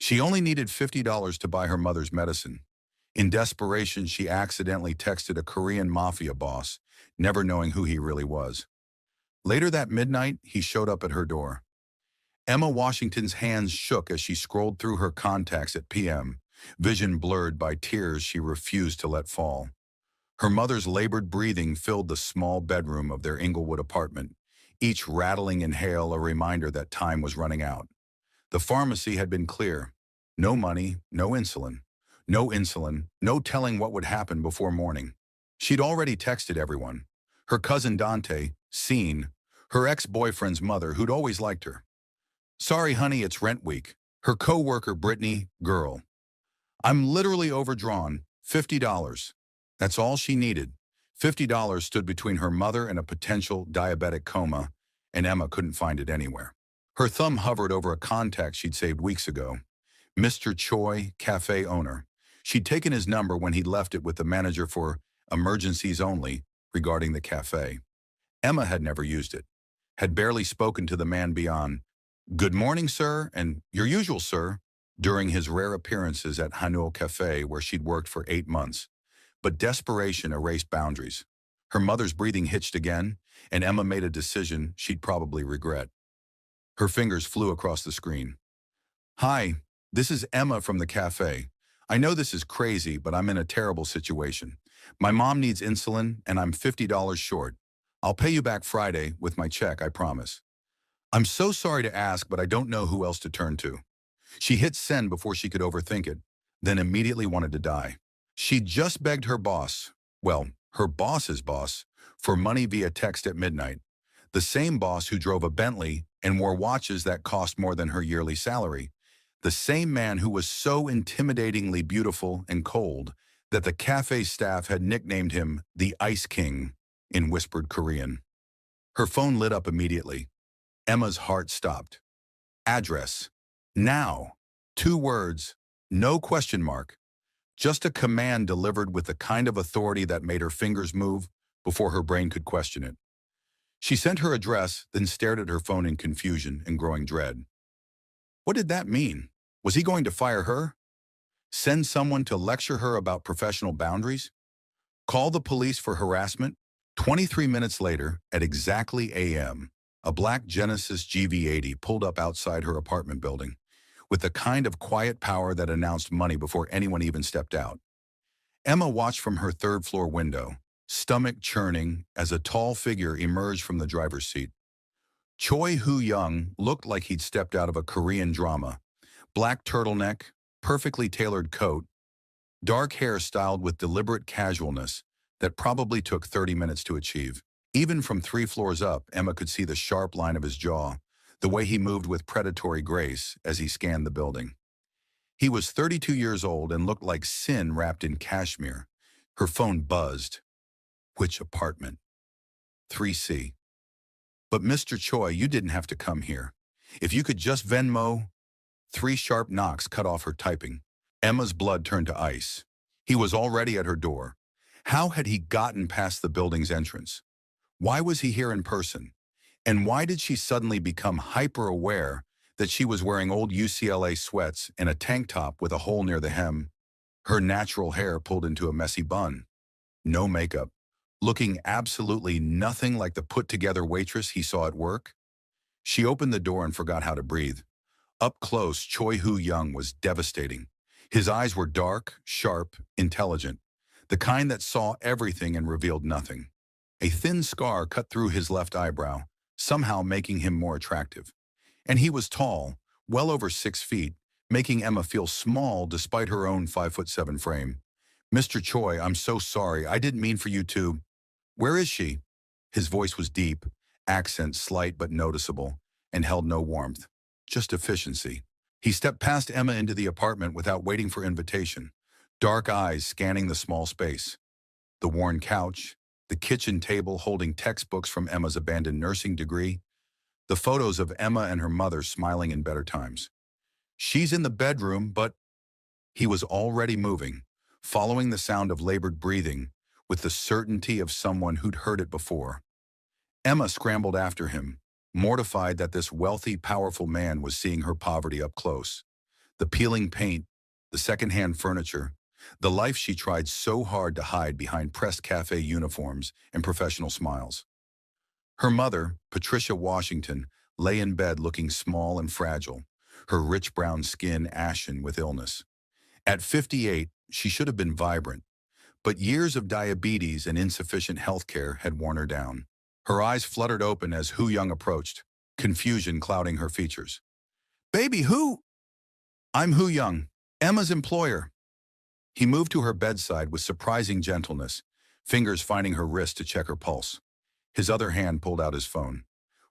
She only needed $50 to buy her mother's medicine. In desperation, she accidentally texted a Korean Mafia boss, never knowing who he really was. Later that midnight, he showed up at her door. Emma Washington's hands shook as she scrolled through her contacts at PM, vision blurred by tears she refused to let fall. Her mother's labored breathing filled the small bedroom of their Inglewood apartment, each rattling inhale a reminder that time was running out. The pharmacy had been clear. No money, no insulin. No insulin, no telling what would happen before morning. She'd already texted everyone. Her cousin Dante, seen. Her ex-boyfriend's mother, who'd always liked her. Sorry, honey, it's rent week. Her co-worker, Brittany, girl. I'm literally overdrawn, $50. That's all she needed. $50 stood between her mother and a potential diabetic coma, and Emma couldn't find it anywhere. Her thumb hovered over a contact she'd saved weeks ago. Mr. Choi, cafe owner. She'd taken his number when he'd left it with the manager for emergencies only regarding the cafe. Emma had never used it, had barely spoken to the man beyond, "Good morning, sir," and "Your usual, sir," during his rare appearances at Hanul Cafe where she'd worked for 8 months. But desperation erased boundaries. Her mother's breathing hitched again, and Emma made a decision she'd probably regret. Her fingers flew across the screen. "Hi, this is Emma from the cafe. I know this is crazy, but I'm in a terrible situation. My mom needs insulin, and I'm $50 short. I'll pay you back Friday with my check, I promise. I'm so sorry to ask, but I don't know who else to turn to." She hit send before she could overthink it, then immediately wanted to die. She'd just begged her boss, well, her boss's boss, for money via text at midnight. The same boss who drove a Bentley and wore watches that cost more than her yearly salary. The same man who was so intimidatingly beautiful and cold that the cafe staff had nicknamed him the Ice King in whispered Korean. Her phone lit up immediately. Emma's heart stopped. Address. Now. 2 words. No question mark. Just a command delivered with the kind of authority that made her fingers move before her brain could question it. She sent her address, then stared at her phone in confusion and growing dread. What did that mean? Was he going to fire her? Send someone to lecture her about professional boundaries? Call the police for harassment? 23 minutes later, at exactly a.m., a black Genesis GV80 pulled up outside her apartment building, with the kind of quiet power that announced money before anyone even stepped out. Emma watched from her third-floor window, stomach churning as a tall figure emerged from the driver's seat. Choi Hoo-young looked like he'd stepped out of a Korean drama. Black turtleneck, perfectly tailored coat, dark hair styled with deliberate casualness that probably took 30 minutes to achieve. Even from 3 floors up, Emma could see the sharp line of his jaw, the way he moved with predatory grace as he scanned the building. He was 32 years old and looked like sin wrapped in cashmere. Her phone buzzed. Which apartment? 3C. But Mr. Choi, you didn't have to come here. If you could just Venmo. 3 sharp knocks cut off her typing. Emma's blood turned to ice. He was already at her door. How had he gotten past the building's entrance? Why was he here in person? And why did she suddenly become hyper-aware that she was wearing old UCLA sweats and a tank top with a hole near the hem, her natural hair pulled into a messy bun? No makeup, looking absolutely nothing like the put-together waitress he saw at work? She opened the door and forgot how to breathe. Up close, Choi Hoo-young was devastating. His eyes were dark, sharp, intelligent, the kind that saw everything and revealed nothing. A thin scar cut through his left eyebrow, somehow making him more attractive. And he was tall, well over 6 feet, making Emma feel small despite her own 5'7" frame. "Mr. Choi, I'm so sorry. I didn't mean for you to." "Where is she?" His voice was deep, accent slight but noticeable, and held no warmth, just efficiency. He stepped past Emma into the apartment without waiting for invitation, dark eyes scanning the small space. The worn couch, the kitchen table holding textbooks from Emma's abandoned nursing degree, the photos of Emma and her mother smiling in better times. "She's in the bedroom, but—" He was already moving, following the sound of labored breathing, with the certainty of someone who'd heard it before. Emma scrambled after him, mortified that this wealthy, powerful man was seeing her poverty up close. The peeling paint, the secondhand furniture, the life she tried so hard to hide behind pressed cafe uniforms and professional smiles. Her mother, Patricia Washington, lay in bed looking small and fragile, her rich brown skin ashen with illness. At 58, she should have been vibrant, but years of diabetes and insufficient health care had worn her down. Her eyes fluttered open as Hu Young approached, confusion clouding her features. "Baby, who?" "I'm Hu Young, Emma's employer." He moved to her bedside with surprising gentleness, fingers finding her wrist to check her pulse. His other hand pulled out his phone.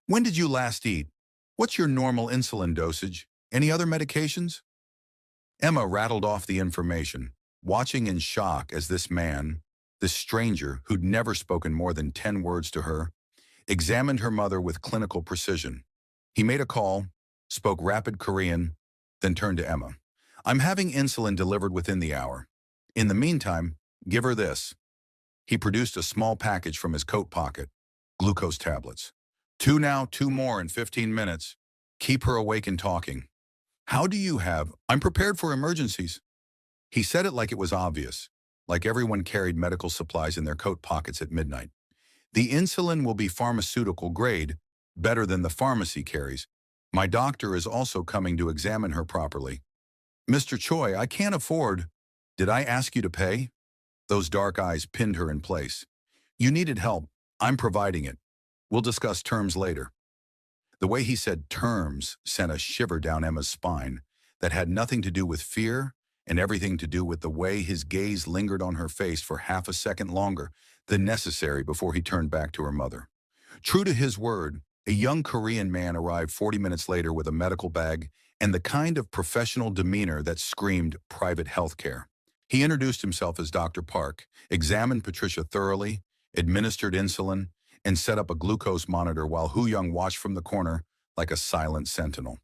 "When did you last eat? What's your normal insulin dosage? Any other medications?" Emma rattled off the information, watching in shock as this man, this stranger who'd never spoken more than 10 words to her, examined her mother with clinical precision. He made a call, spoke rapid Korean, then turned to Emma. "I'm having insulin delivered within the hour. In the meantime, give her this." He produced a small package from his coat pocket, glucose tablets. "Two now, two more in 15 minutes. Keep her awake and talking." "How do you have? I'm prepared for emergencies." He said it like it was obvious, like everyone carried medical supplies in their coat pockets at midnight. "The insulin will be pharmaceutical grade, better than the pharmacy carries. My doctor is also coming to examine her properly." "Mr. Choi, I can't afford." "Did I ask you to pay?" Those dark eyes pinned her in place. "You needed help. I'm providing it. We'll discuss terms later." The way he said terms sent a shiver down Emma's spine that had nothing to do with fear and everything to do with the way his gaze lingered on her face for half a second longer than necessary before he turned back to her mother. True to his word, a young Korean man arrived 40 minutes later with a medical bag and the kind of professional demeanor that screamed private health care. He introduced himself as Dr. Park, examined Patricia thoroughly, administered insulin, and set up a glucose monitor while Hu Young watched from the corner like a silent sentinel.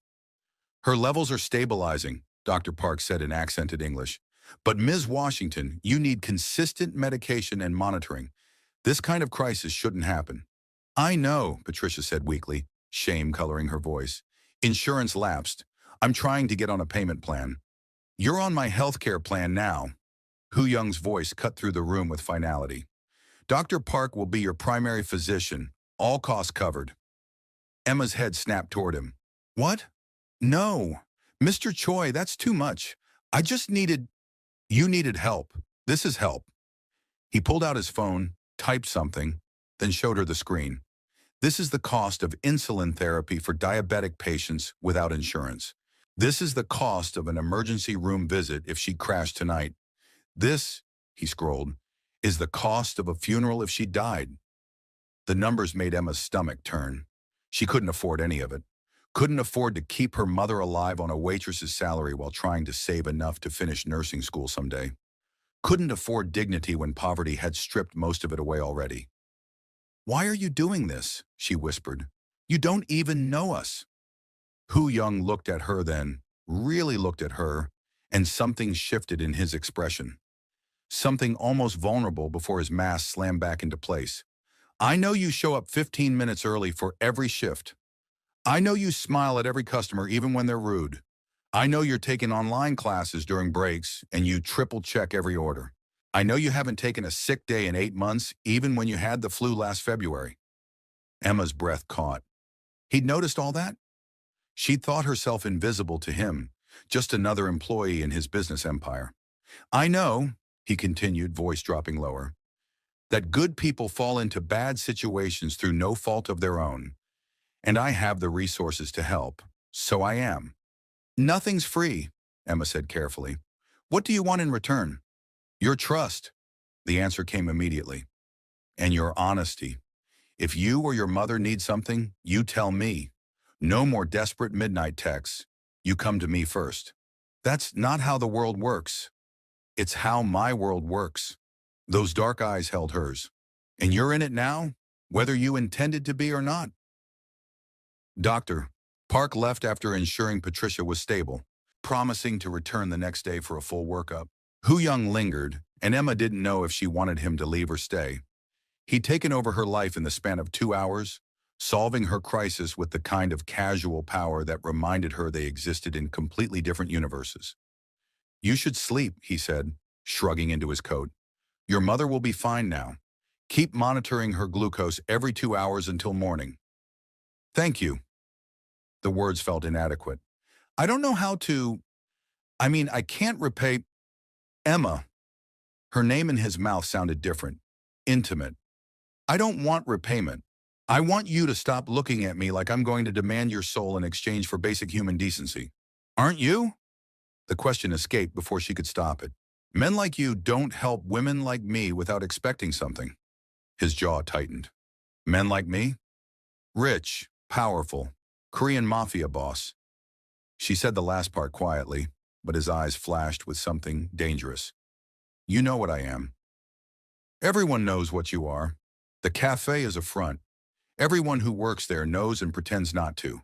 "Her levels are stabilizing," Dr. Park said in accented English. "But Ms. Washington, you need consistent medication and monitoring. This kind of crisis shouldn't happen." "I know," Patricia said weakly, shame coloring her voice. "Insurance lapsed. I'm trying to get on a payment plan." "You're on my healthcare plan now." Hu Young's voice cut through the room with finality. "Dr. Park will be your primary physician, all costs covered." Emma's head snapped toward him. "What? No. Mr. Choi, that's too much. I just needed—" "You needed help. This is help." He pulled out his phone, typed something, then showed her the screen. "This is the cost of insulin therapy for diabetic patients without insurance. This is the cost of an emergency room visit if she crashed tonight. This," he scrolled, "is the cost of a funeral if she died." The numbers made Emma's stomach turn. She couldn't afford any of it. Couldn't afford to keep her mother alive on a waitress's salary while trying to save enough to finish nursing school someday. Couldn't afford dignity when poverty had stripped most of it away already. "Why are you doing this?" she whispered. "You don't even know us." Hu Young looked at her then, really looked at her, and something shifted in his expression. Something almost vulnerable before his mask slammed back into place. "I know you show up 15 minutes early for every shift. I know you smile at every customer even when they're rude. I know you're taking online classes during breaks and you triple check every order. I know you haven't taken a sick day in 8 months even when you had the flu last February." Emma's breath caught. He'd noticed all that? She'd thought herself invisible to him, just another employee in his business empire. "I know," he continued, voice dropping lower, "that good people fall into bad situations through no fault of their own. And I have the resources to help, so I am." "Nothing's free," Emma said carefully. "What do you want in return?" "Your trust." The answer came immediately. "And your honesty. If you or your mother need something, you tell me. No more desperate midnight texts. You come to me first." "That's not how the world works." "It's how my world works." Those dark eyes held hers. "And you're in it now, whether you intended to be or not." Dr. Park left after ensuring Patricia was stable, promising to return the next day for a full workup. Hu Young lingered, and Emma didn't know if she wanted him to leave or stay. He'd taken over her life in the span of 2 hours, solving her crisis with the kind of casual power that reminded her they existed in completely different universes. "You should sleep," he said, shrugging into his coat. "Your mother will be fine now. Keep monitoring her glucose every 2 hours until morning." "Thank you." The words felt inadequate. "I don't know how to. I can't repay Emma." Her name in his mouth sounded different, intimate. "I don't want repayment. I want you to stop looking at me like I'm going to demand your soul in exchange for basic human decency. Aren't you?" The question escaped before she could stop it. "Men like you don't help women like me without expecting something." His jaw tightened. "Men like me? Rich, powerful, Korean Mafia boss." She said the last part quietly, but his eyes flashed with something dangerous. "You know what I am. Everyone knows what you are. The cafe is a front. Everyone who works there knows and pretends not to.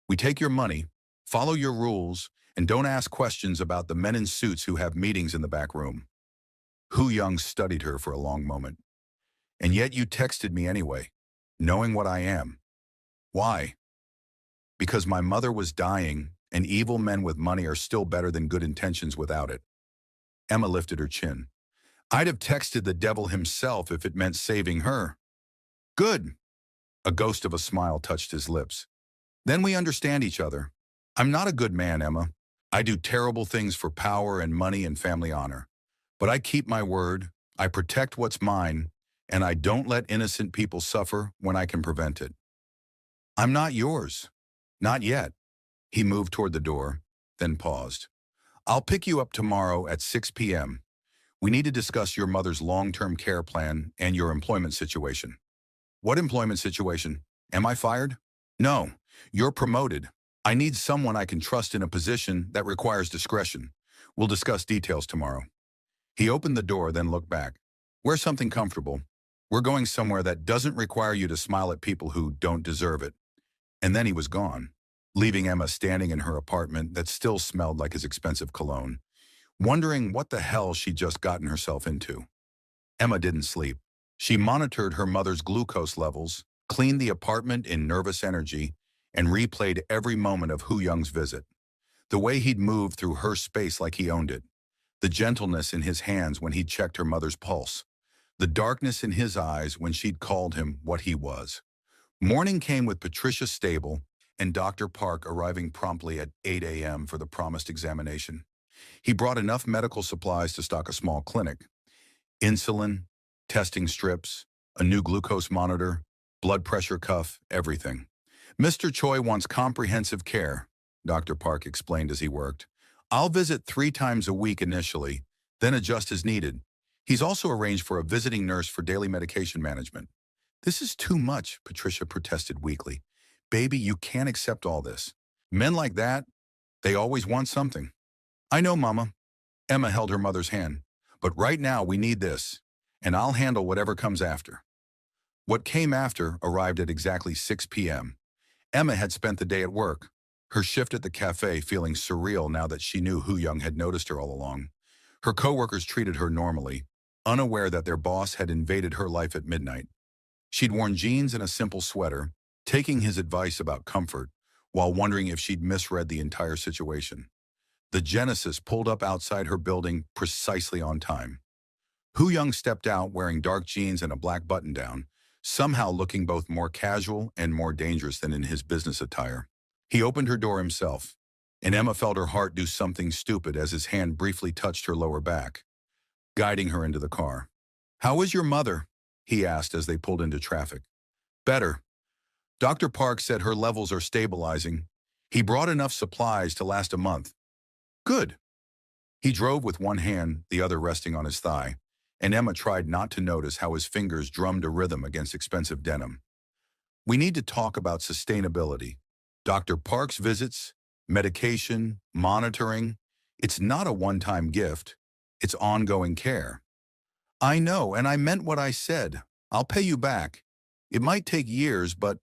We take your money, follow your rules, and don't ask questions about the men in suits who have meetings in the back room." Hu Young studied her for a long moment. "And yet you texted me anyway, knowing what I am. Why?" "Because my mother was dying, and evil men with money are still better than good intentions without it." Emma lifted her chin. "I'd have texted the devil himself if it meant saving her." "Good." A ghost of a smile touched his lips. "Then we understand each other. I'm not a good man, Emma. I do terrible things for power and money and family honor. But I keep my word, I protect what's mine, and I don't let innocent people suffer when I can prevent it. I'm not yours. Not yet." He moved toward the door, then paused. "I'll pick you up tomorrow at 6 p.m. We need to discuss your mother's long-term care plan and your employment situation." "What employment situation? Am I fired?" "No, you're promoted. I need someone I can trust in a position that requires discretion. We'll discuss details tomorrow." He opened the door, then looked back. "Wear something comfortable. We're going somewhere that doesn't require you to smile at people who don't deserve it." And then he was gone, leaving Emma standing in her apartment that still smelled like his expensive cologne, wondering what the hell she'd just gotten herself into. Emma didn't sleep. She monitored her mother's glucose levels, cleaned the apartment in nervous energy, and replayed every moment of Hu Young's visit. The way he'd moved through her space like he owned it. The gentleness in his hands when he'd checked her mother's pulse. The darkness in his eyes when she'd called him what he was. Morning came with Patricia Stable and Dr. Park arriving promptly at 8 a.m. for the promised examination. He brought enough medical supplies to stock a small clinic. Insulin, testing strips, a new glucose monitor, blood pressure cuff, everything. "Mr. Choi wants comprehensive care," Dr. Park explained as he worked. "I'll visit 3 times a week initially, then adjust as needed. He's also arranged for a visiting nurse for daily medication management." "This is too much," Patricia protested weakly. "Baby, you can't accept all this. Men like that, they always want something." "I know, Mama." Emma held her mother's hand. "But right now we need this, and I'll handle whatever comes after." What came after arrived at exactly 6 p.m. Emma had spent the day at work, her shift at the cafe feeling surreal now that she knew Hu Young had noticed her all along. Her coworkers treated her normally, unaware that their boss had invaded her life at midnight. She'd worn jeans and a simple sweater, taking his advice about comfort, while wondering if she'd misread the entire situation. The Genesis pulled up outside her building precisely on time. Hu Young stepped out wearing dark jeans and a black button-down, somehow looking both more casual and more dangerous than in his business attire. He opened her door himself, and Emma felt her heart do something stupid as his hand briefly touched her lower back, guiding her into the car. "How is your mother?" he asked as they pulled into traffic. "Better. Dr. Park said her levels are stabilizing. He brought enough supplies to last a month." "Good." He drove with one hand, the other resting on his thigh, and Emma tried not to notice how his fingers drummed a rhythm against expensive denim. "We need to talk about sustainability. Dr. Park's visits, medication, monitoring. It's not a one-time gift. It's ongoing care." "I know, and I meant what I said. I'll pay you back. It might take years, but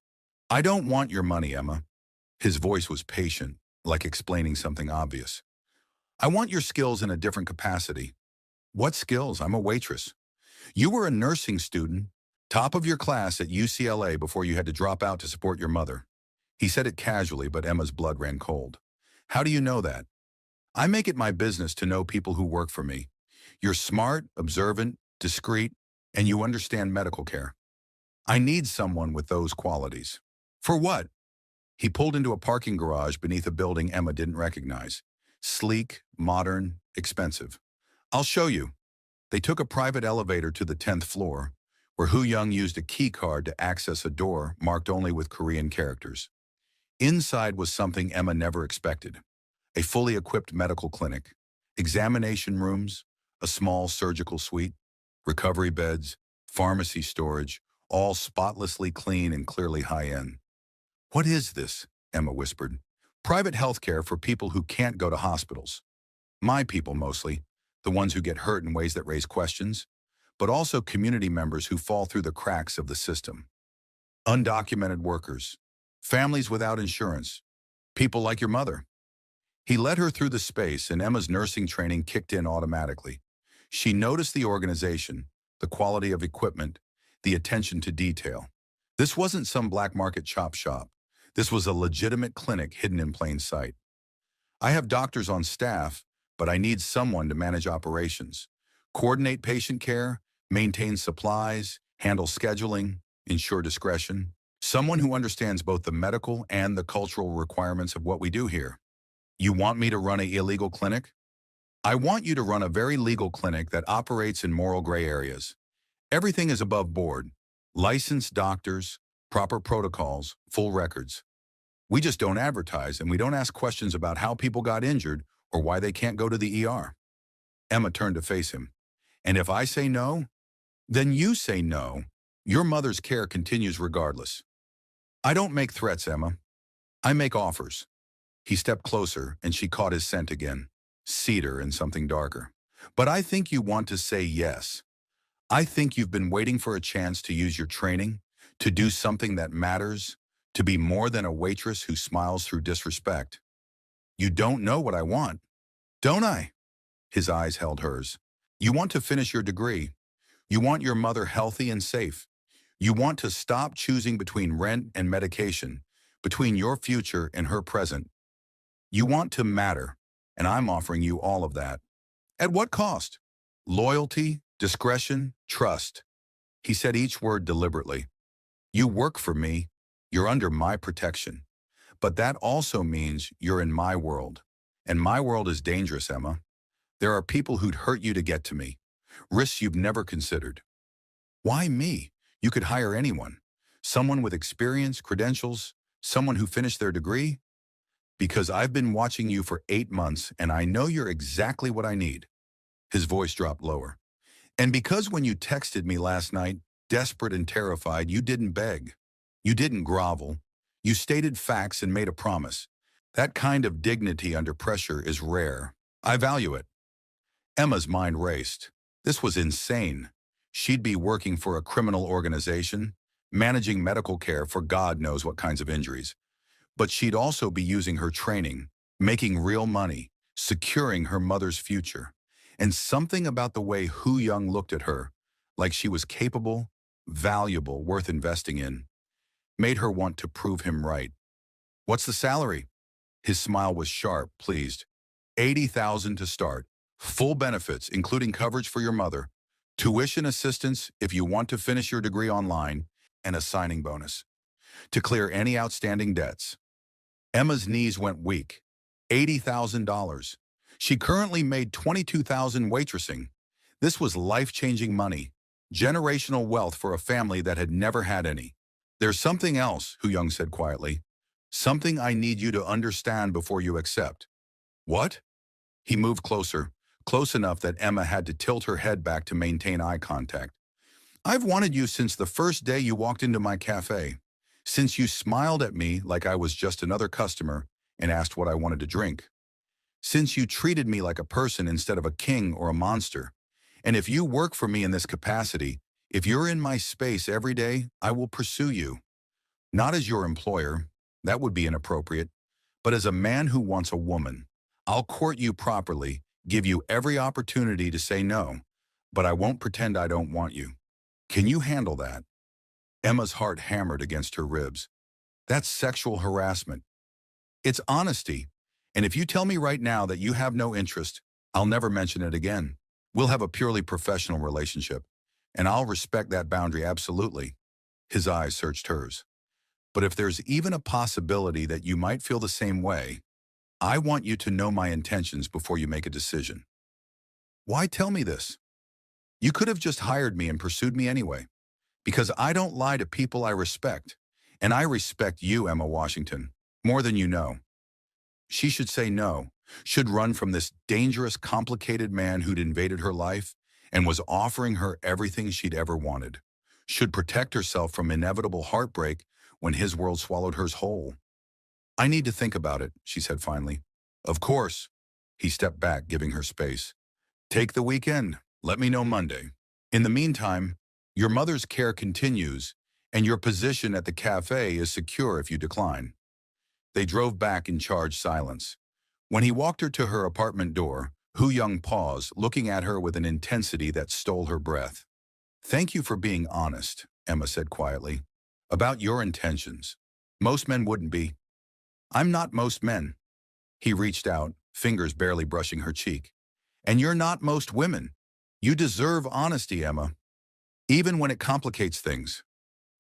I don't want your money, Emma." His voice was patient, like explaining something obvious. "I want your skills in a different capacity." "What skills? I'm a waitress." "You were a nursing student. Top of your class at UCLA before you had to drop out to support your mother. He said it casually, but Emma's blood ran cold. How do you know that? I make it my business to know people who work for me. You're smart, observant, discreet, and you understand medical care. I need someone with those qualities. For what? He pulled into a parking garage beneath a building Emma didn't recognize. Sleek, modern, expensive. I'll show you. They took a private elevator to the 10th floor, where Hu Young used a key card to access a door marked only with Korean characters. Inside was something Emma never expected. A fully equipped medical clinic, examination rooms, a small surgical suite, recovery beds, pharmacy storage, all spotlessly clean and clearly high-end. What is this? Emma whispered. Private health care for people who can't go to hospitals. My people mostly, the ones who get hurt in ways that raise questions, but also community members who fall through the cracks of the system. Undocumented workers, families without insurance, people like your mother. He led her through the space and Emma's nursing training kicked in automatically. She noticed the organization, the quality of equipment, the attention to detail. This wasn't some black market chop shop. This was a legitimate clinic hidden in plain sight. I have doctors on staff, but I need someone to manage operations, coordinate patient care, maintain supplies, handle scheduling, ensure discretion. Someone who understands both the medical and the cultural requirements of what we do here. You want me to run an illegal clinic? I want you to run a very legal clinic that operates in moral gray areas. Everything is above board. Licensed doctors, proper protocols, full records. We just don't advertise and we don't ask questions about how people got injured or why they can't go to the ER. Emma turned to face him. And if I say no, then you say no. Your mother's care continues regardless. I don't make threats, Emma. I make offers. He stepped closer and she caught his scent again. Cedar and something darker. But I think you want to say yes. I think you've been waiting for a chance to use your training, to do something that matters, to be more than a waitress who smiles through disrespect. You don't know what I want, don't I? His eyes held hers. You want to finish your degree. You want your mother healthy and safe. You want to stop choosing between rent and medication, between your future and her present. You want to matter, and I'm offering you all of that. At what cost? Loyalty, discretion, trust. He said each word deliberately. You work for me. You're under my protection. But that also means you're in my world. And my world is dangerous, Emma. There are people who'd hurt you to get to me. Risks you've never considered. Why me? You could hire anyone. Someone with experience, credentials, someone who finished their degree. Because I've been watching you for 8 months and I know you're exactly what I need. His voice dropped lower. And because when you texted me last night, desperate and terrified, you didn't beg. You didn't grovel. You stated facts and made a promise. That kind of dignity under pressure is rare. I value it. Emma's mind raced. This was insane. She'd be working for a criminal organization, managing medical care for God knows what kinds of injuries. But she'd also be using her training, making real money, securing her mother's future. And something about the way Hu Young looked at her, like she was capable, valuable, worth investing in, made her want to prove him right. What's the salary? His smile was sharp, pleased. 80,000 to start. Full benefits, including coverage for your mother, tuition assistance if you want to finish your degree online, and a signing bonus. To clear any outstanding debts. Emma's knees went weak. $80,000. She currently made $22,000 waitressing. This was life-changing money, generational wealth for a family that had never had any. There's something else, Hu Young said quietly. Something I need you to understand before you accept. What? He moved closer, close enough that Emma had to tilt her head back to maintain eye contact. I've wanted you since the first day you walked into my cafe. Since you smiled at me like I was just another customer and asked what I wanted to drink. Since you treated me like a person instead of a king or a monster. And if you work for me in this capacity, if you're in my space every day, I will pursue you. Not as your employer, that would be inappropriate, but as a man who wants a woman. I'll court you properly, give you every opportunity to say no, but I won't pretend I don't want you. Can you handle that? Emma's heart hammered against her ribs. That's sexual harassment. It's honesty. And if you tell me right now that you have no interest, I'll never mention it again. We'll have a purely professional relationship, and I'll respect that boundary absolutely. His eyes searched hers. But if there's even a possibility that you might feel the same way, I want you to know my intentions before you make a decision. Why tell me this? You could have just hired me and pursued me anyway, because I don't lie to people I respect, and I respect you, Emma Washington, more than you know. She should say no, should run from this dangerous, complicated man who'd invaded her life and was offering her everything she'd ever wanted. Should protect herself from inevitable heartbreak when his world swallowed hers whole. I need to think about it, she said finally. Of course. He stepped back, giving her space. Take the weekend. Let me know Monday. In the meantime, your mother's care continues, and your position at the cafe is secure if you decline. They drove back in charged silence. When he walked her to her apartment door, Hu Young paused, looking at her with an intensity that stole her breath. Thank you for being honest, Emma said quietly, about your intentions. Most men wouldn't be. I'm not most men. He reached out, fingers barely brushing her cheek. And you're not most women. You deserve honesty, Emma, even when it complicates things.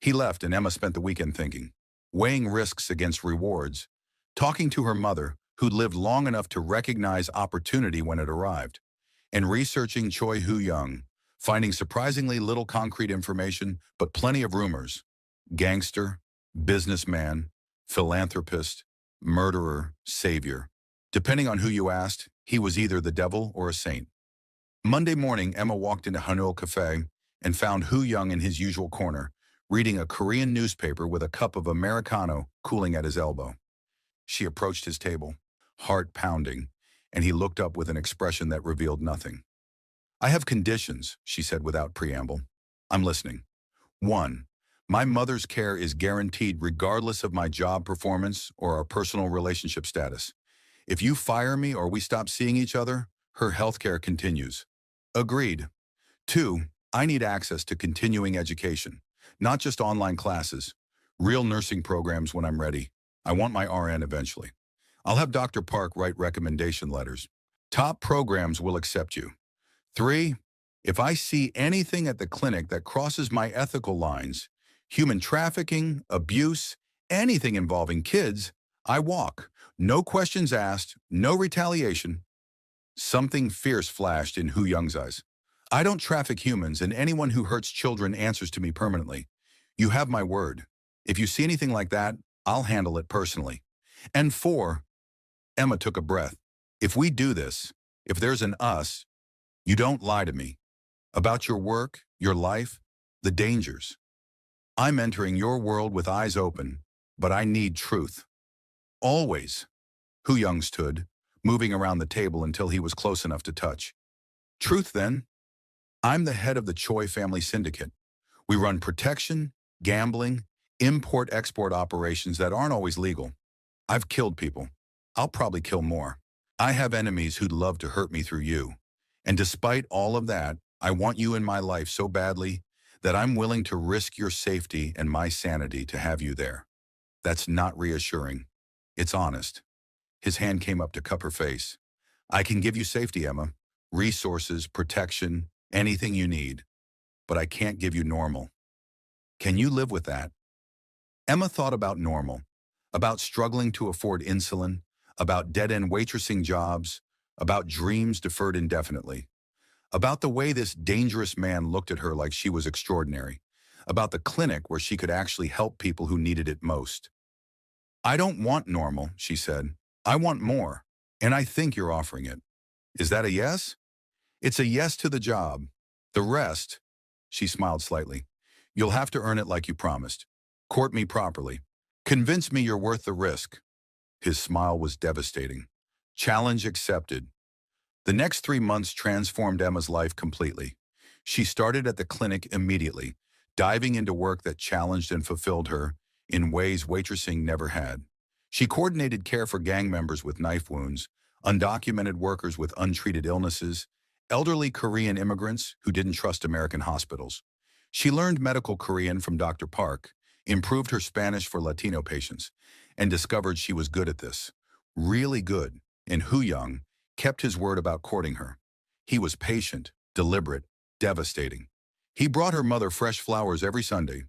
He left and Emma spent the weekend thinking, weighing risks against rewards, talking to her mother, who'd lived long enough to recognize opportunity when it arrived, and researching Choi Hu-young, finding surprisingly little concrete information, but plenty of rumors. Gangster, businessman, philanthropist, murderer, savior. Depending on who you asked, he was either the devil or a saint. Monday morning, Emma walked into Hanul Cafe and found Hu-young in his usual corner, reading a Korean newspaper with a cup of Americano cooling at his elbow. She approached his table, heart pounding, and he looked up with an expression that revealed nothing. I have conditions, she said without preamble. I'm listening. 1. My mother's care is guaranteed regardless of my job performance or our personal relationship status. If you fire me or we stop seeing each other, her health care continues. Agreed. 2. I need access to continuing education, not just online classes, real nursing programs when I'm ready. I want my RN eventually. I'll have Dr. Park write recommendation letters. Top programs will accept you. 3. If I see anything at the clinic that crosses my ethical lines, human trafficking, abuse, anything involving kids, I walk. No questions asked, no retaliation. Something fierce flashed in Hu-young's eyes. I don't traffic humans, and anyone who hurts children answers to me permanently. You have my word. If you see anything like that, I'll handle it personally. And 4, Emma took a breath. If we do this, if there's an us, you don't lie to me. About your work, your life, the dangers. I'm entering your world with eyes open, but I need truth. Always. Hu-young stood, moving around the table until he was close enough to touch. Truth, then? I'm the head of the Choi family syndicate. We run protection, gambling, import-export operations that aren't always legal. I've killed people. I'll probably kill more. I have enemies who'd love to hurt me through you. And despite all of that, I want you in my life so badly that I'm willing to risk your safety and my sanity to have you there. That's not reassuring. It's honest. His hand came up to cup her face. I can give you safety, Emma. Resources, protection, anything you need. But I can't give you normal. Can you live with that? Emma thought about normal, about struggling to afford insulin, about dead-end waitressing jobs, about dreams deferred indefinitely, about the way this dangerous man looked at her like she was extraordinary, about the clinic where she could actually help people who needed it most. I don't want normal, she said. I want more, and I think you're offering it. Is that a yes? It's a yes to the job. The rest, she smiled slightly, you'll have to earn it like you promised. Court me properly. Convince me you're worth the risk. His smile was devastating. Challenge accepted. The next 3 months transformed Emma's life completely. She started at the clinic immediately, diving into work that challenged and fulfilled her in ways waitressing never had. She coordinated care for gang members with knife wounds, undocumented workers with untreated illnesses, elderly Korean immigrants who didn't trust American hospitals. She learned medical Korean from Dr. Park, improved her Spanish for Latino patients, and discovered she was good at this. Really good. And Hu Young kept his word about courting her. He was patient, deliberate, devastating. He brought her mother fresh flowers every Sunday.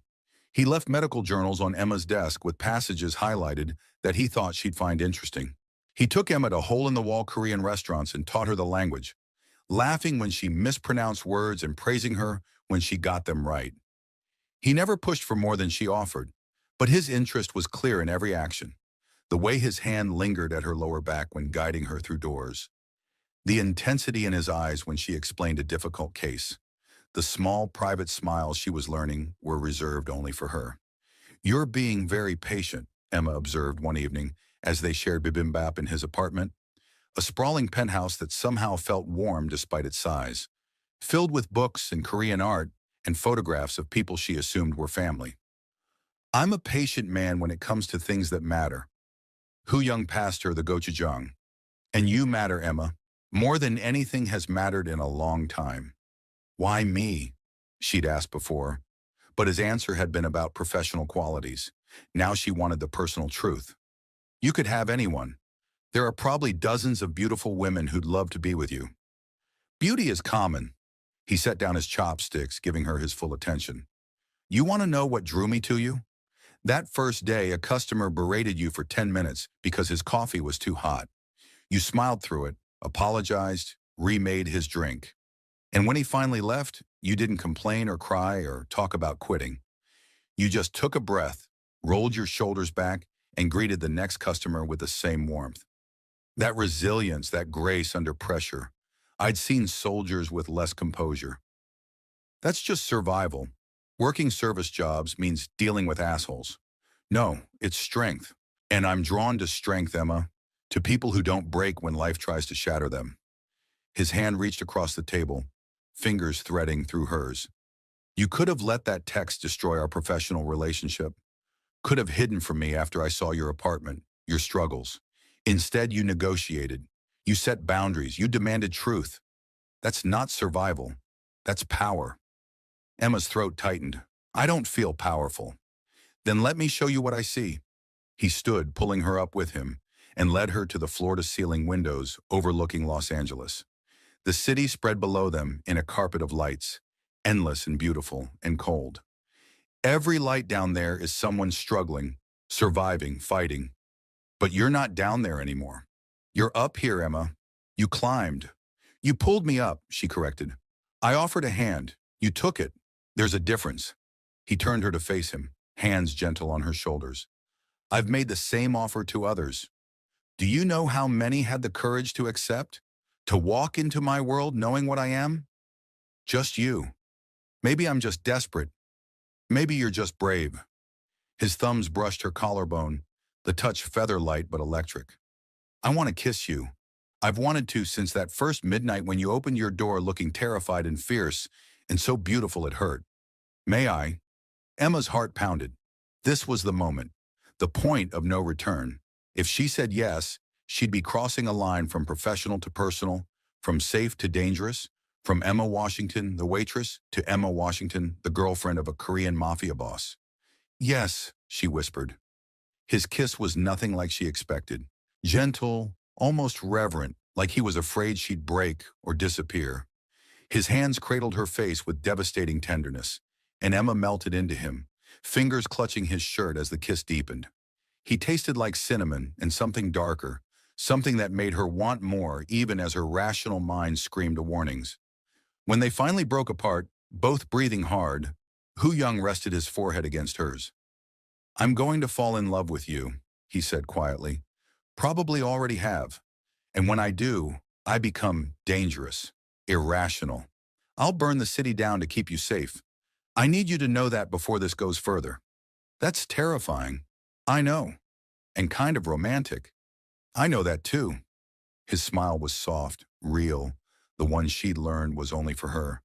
He left medical journals on Emma's desk with passages highlighted that he thought she'd find interesting. He took Emma to hole-in-the-wall Korean restaurants and taught her the language, laughing when she mispronounced words and praising her when she got them right. He never pushed for more than she offered, but his interest was clear in every action. The way his hand lingered at her lower back when guiding her through doors. The intensity in his eyes when she explained a difficult case. The small, private smiles she was learning were reserved only for her. "You're being very patient," Emma observed one evening as they shared bibimbap in his apartment, a sprawling penthouse that somehow felt warm despite its size, filled with books and Korean art and photographs of people she assumed were family. "I'm a patient man when it comes to things that matter." Hu Young passed her the gochujang. "And you matter, Emma. More than anything has mattered in a long time." "Why me?" she'd asked before. But his answer had been about professional qualities. Now she wanted the personal truth. "You could have anyone. There are probably dozens of beautiful women who'd love to be with you." "Beauty is common." He set down his chopsticks, giving her his full attention. "You want to know what drew me to you? That first day, a customer berated you for 10 minutes because his coffee was too hot. You smiled through it, apologized, remade his drink. And when he finally left, you didn't complain or cry or talk about quitting. You just took a breath, rolled your shoulders back, and greeted the next customer with the same warmth. That resilience, that grace under pressure. I'd seen soldiers with less composure. That's just survival. Working service jobs means dealing with assholes. No, it's strength. And I'm drawn to strength, Emma, to people who don't break when life tries to shatter them." His hand reached across the table, fingers threading through hers. "You could have let that text destroy our professional relationship. Could have hidden from me after I saw your apartment, your struggles. Instead, you negotiated. You set boundaries. You demanded truth. That's not survival. That's power." Emma's throat tightened. "I don't feel powerful." "Then let me show you what I see." He stood, pulling her up with him, and led her to the floor-to-ceiling windows overlooking Los Angeles. The city spread below them in a carpet of lights, endless and beautiful and cold. Every light down there is someone struggling, surviving, fighting. But you're not down there anymore. You're up here, Emma. You climbed. "You pulled me up," she corrected. "I offered a hand. You took it. There's a difference." He turned her to face him, hands gentle on her shoulders. "I've made the same offer to others. Do you know how many had the courage to accept? To walk into my world knowing what I am? Just you. Maybe I'm just desperate. Maybe you're just brave." His thumbs brushed her collarbone, the touch feather-light but electric. "I want to kiss you. I've wanted to since that first midnight when you opened your door looking terrified and fierce and so beautiful it hurt. May I?" Emma's heart pounded. This was the moment, the point of no return. If she said yes, she'd be crossing a line from professional to personal, from safe to dangerous, from Emma Washington, the waitress, to Emma Washington, the girlfriend of a Korean Mafia boss. "Yes," she whispered. His kiss was nothing like she expected. Gentle, almost reverent, like he was afraid she'd break or disappear. His hands cradled her face with devastating tenderness, and Emma melted into him, fingers clutching his shirt as the kiss deepened. He tasted like cinnamon and something darker, something that made her want more even as her rational mind screamed warnings. When they finally broke apart, both breathing hard, Hu Young rested his forehead against hers. "I'm going to fall in love with you," he said quietly. "Probably already have. And when I do, I become dangerous, irrational. I'll burn the city down to keep you safe. I need you to know that before this goes further." "That's terrifying." "I know. And kind of romantic." "I know that too." His smile was soft, real, the one she'd learned was only for her.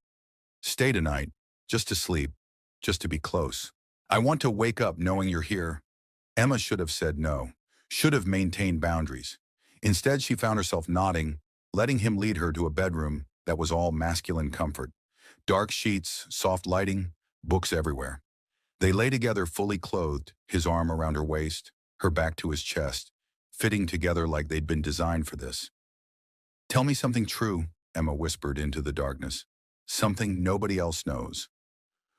"Stay tonight, just to sleep, just to be close. I want to wake up knowing you're here." Emma should have said no, should have maintained boundaries. Instead, she found herself nodding, letting him lead her to a bedroom that was all masculine comfort. Dark sheets, soft lighting, books everywhere. They lay together fully clothed, his arm around her waist, her back to his chest, fitting together like they'd been designed for this. Tell me something true, Emma whispered into the darkness. Something nobody else knows.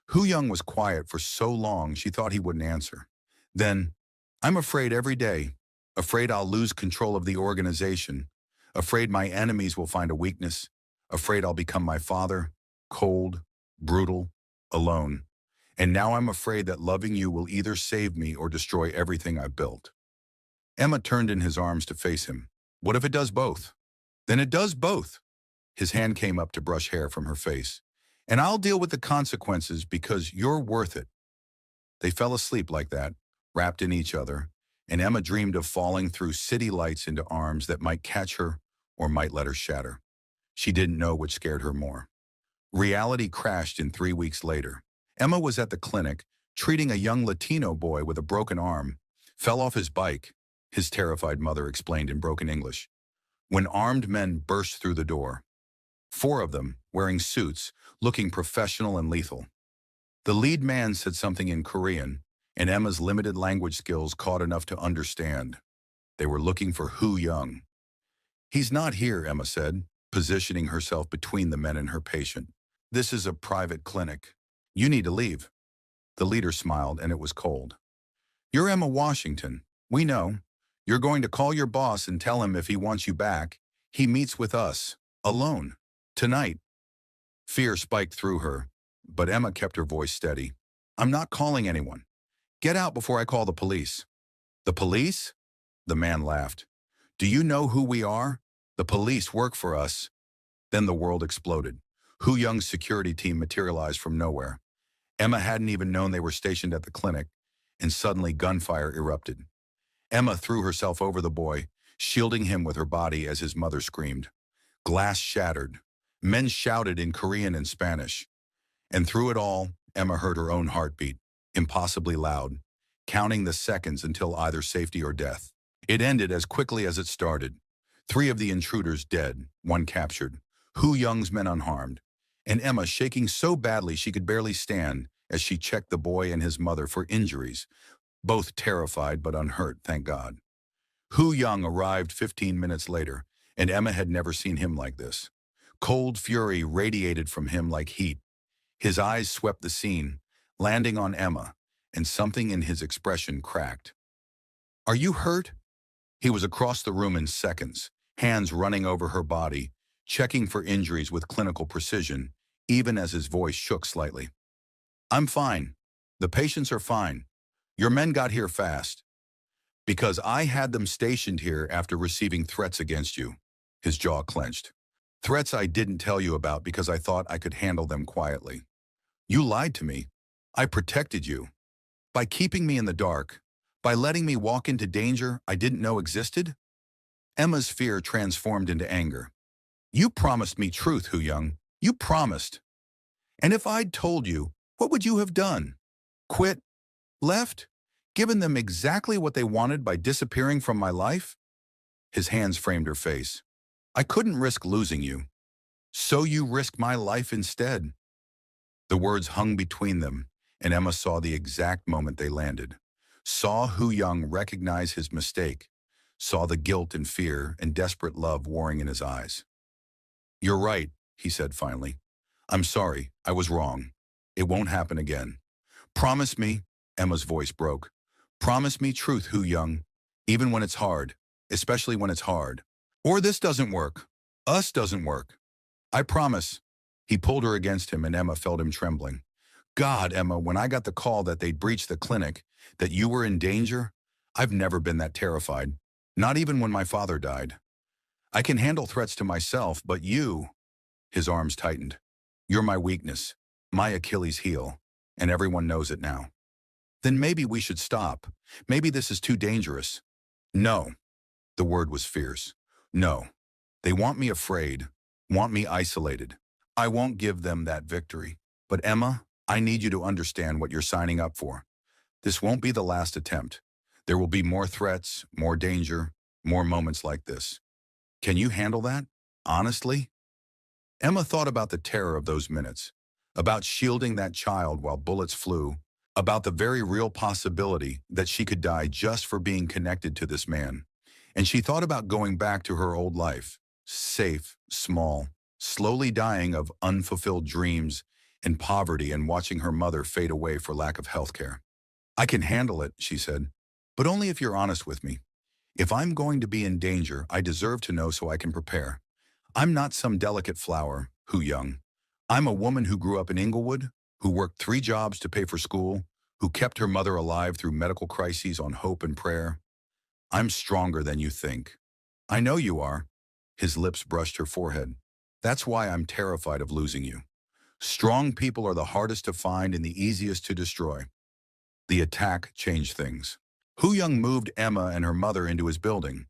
Hu Young was quiet for so long she thought he wouldn't answer. Then, I'm afraid every day, afraid I'll lose control of the organization, afraid my enemies will find a weakness, afraid I'll become my father, cold, brutal, alone. And now I'm afraid that loving you will either save me or destroy everything I've built. Emma turned in his arms to face him. What if it does both? Then it does both. His hand came up to brush hair from her face. And I'll deal with the consequences because you're worth it. They fell asleep like that, wrapped in each other, and Emma dreamed of falling through city lights into arms that might catch her or might let her shatter. She didn't know which scared her more. Reality crashed in 3 weeks later. Emma was at the clinic, treating a young Latino boy with a broken arm. Fell off his bike, his terrified mother explained in broken English. When armed men burst through the door. 4 of them, wearing suits, looking professional and lethal. The lead man said something in Korean, and Emma's limited language skills caught enough to understand. They were looking for Hu Young. He's not here, Emma said, positioning herself between the men and her patient. This is a private clinic. You need to leave. The leader smiled, and it was cold. You're Emma Washington. We know. You're going to call your boss and tell him if he wants you back. He meets with us, alone, tonight. Fear spiked through her, but Emma kept her voice steady. I'm not calling anyone. Get out before I call the police. The police? The man laughed. Do you know who we are? The police work for us. Then the world exploded. Hu Young's security team materialized from nowhere. Emma hadn't even known they were stationed at the clinic, and suddenly gunfire erupted. Emma threw herself over the boy, shielding him with her body as his mother screamed. Glass shattered. Men shouted in Korean and Spanish. And through it all, Emma heard her own heartbeat, impossibly loud, counting the seconds until either safety or death. It ended as quickly as it started. 3 of the intruders dead, 1 captured, Hu Young's men unharmed, and Emma shaking so badly she could barely stand as she checked the boy and his mother for injuries, both terrified but unhurt, thank God. Hu Young arrived 15 minutes later, and Emma had never seen him like this. Cold fury radiated from him like heat. His eyes swept the scene, landing on Emma, and something in his expression cracked. Are you hurt? He was across the room in seconds, hands running over her body, checking for injuries with clinical precision, even as his voice shook slightly. I'm fine. The patients are fine. Your men got here fast. Because I had them stationed here after receiving threats against you. His jaw clenched. Threats I didn't tell you about because I thought I could handle them quietly. You lied to me. I protected you. By keeping me in the dark, by letting me walk into danger I didn't know existed? Emma's fear transformed into anger. You promised me truth, Hu Young. You promised. And if I'd told you, what would you have done? Quit? Left? Given them exactly what they wanted by disappearing from my life? His hands framed her face. I couldn't risk losing you. So you risked my life instead. The words hung between them, and Emma saw the exact moment they landed. Saw Hu Young recognize his mistake. Saw the guilt and fear and desperate love warring in his eyes. You're right, he said finally. I'm sorry, I was wrong. It won't happen again. Promise me, Emma's voice broke. Promise me truth, Hu Young, even when it's hard, especially when it's hard. Or this doesn't work. Us doesn't work. I promise. He pulled her against him and Emma felt him trembling. God, Emma, when I got the call that they'd breached the clinic, that you were in danger, I've never been that terrified. Not even when my father died. I can handle threats to myself, but you... His arms tightened. You're my weakness, my Achilles heel, and everyone knows it now. Then maybe we should stop. Maybe this is too dangerous. No. The word was fierce. No. They want me afraid, want me isolated. I won't give them that victory. But Emma, I need you to understand what you're signing up for. This won't be the last attempt. There will be more threats, more danger, more moments like this. Can you handle that? Honestly? Emma thought about the terror of those minutes. about shielding that child while bullets flew, about the very real possibility that she could die just for being connected to this man. And she thought about going back to her old life, safe, small, slowly dying of unfulfilled dreams and poverty and watching her mother fade away for lack of health care. I can handle it, she said, but only if you're honest with me. If I'm going to be in danger, I deserve to know so I can prepare. I'm not some delicate flower, Hu Young. I'm a woman who grew up in Inglewood, who worked 3 jobs to pay for school, who kept her mother alive through medical crises on hope and prayer. I'm stronger than you think. I know you are. His lips brushed her forehead. That's why I'm terrified of losing you. Strong people are the hardest to find and the easiest to destroy. The attack changed things. Hu Young moved Emma and her mother into his building,